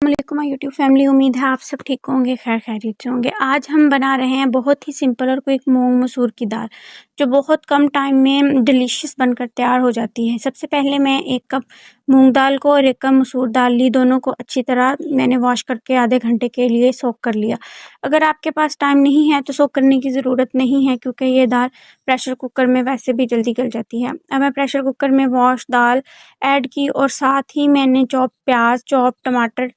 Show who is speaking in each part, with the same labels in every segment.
Speaker 1: वालेकुम YouTube family. उम्मीद है आप सब ठीक होंगे, खैर खैरियत से होंगे। आज हम बना रहे हैं बहुत ही सिंपल और क्विक मूंग मसूर की दाल, जो बहुत कम टाइम में डिलीशियस बनकर तैयार हो जाती है। सबसे पहले मैं 1 कप मूंग दाल को और 1 कप मसूर दाल ली। दोनों को अच्छी तरह मैंने वॉश करके आधे घंटे के लिए सोक कर लिया। अगर आपके पास टाइम नहीं है तो सोक करने की ज़रूरत नहीं है, क्योंकि ये दाल प्रेशर कुकर में वैसे भी जल्दी गल जाती है। अब मैं प्रेशर कुकर में वॉश दाल ऐड की और साथ ही मैंने चॉप प्याज, चॉप टमाटर,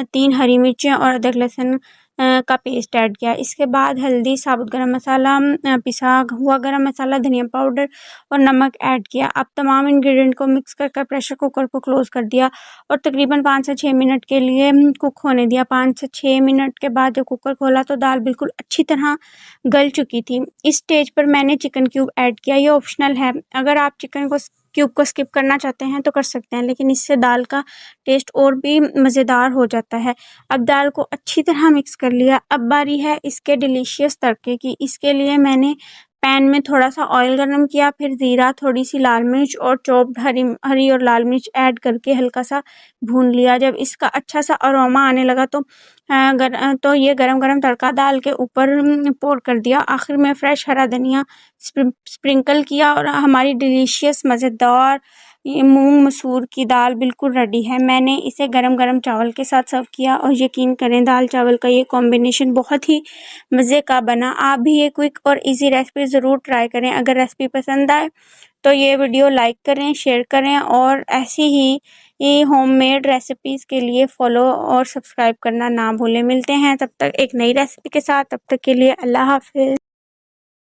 Speaker 1: 3 हरी मिर्चें और अदरक लहसुन का पेस्ट ऐड किया। इसके बाद हल्दी, साबुत गरम मसाला, पिसा हुआ गरम मसाला, धनिया पाउडर और नमक ऐड किया। अब तमाम इंग्रेडिएंट को मिक्स कर प्रेशर कुकर को क्लोज़ कर दिया और तकरीबन 5 से 6 मिनट के लिए कुक होने दिया। 5 से 6 मिनट के बाद जब कुकर खोला तो दाल बिल्कुल अच्छी तरह गल चुकी थी। इस स्टेज पर मैंने चिकन क्यूब ऐड किया। ये ऑप्शनल है, अगर आप चिकन क्यूब को स्किप करना चाहते हैं तो कर सकते हैं, लेकिन इससे दाल का टेस्ट और भी मज़ेदार हो जाता है। अब दाल को अच्छी तरह मिक्स कर लिया। अब बारी है इसके डिलीशियस तड़के की। इसके लिए मैंने पैन में थोड़ा सा ऑयल गरम किया, फिर ज़ीरा, थोड़ी सी लाल मिर्च और चॉप्ड हरी और लाल मिर्च ऐड करके हल्का सा भून लिया। जब इसका अच्छा सा अरोमा आने लगा तो ये गरम गरम तड़का दाल के ऊपर पोर कर दिया। आखिर में फ्रेश हरा धनिया स्प्रिंकल किया और हमारी डिलीशियस मज़ेदार ये मूंग मसूर की दाल बिल्कुल रेडी है। मैंने इसे गरम गरम चावल के साथ सर्व किया और यकीन करें दाल चावल का ये कॉम्बिनेशन बहुत ही मज़े का बना। आप भी ये क्विक और इजी रेसिपी ज़रूर ट्राई करें। अगर रेसिपी पसंद आए तो ये वीडियो लाइक करें, शेयर करें और ऐसी ही ये होममेड रेसिपीज़ के लिए फॉलो और सब्सक्राइब करना ना भूलें। मिलते हैं तब तक एक नई रेसिपी के साथ, तब तक के लिए अल्लाह हाफ़िज़।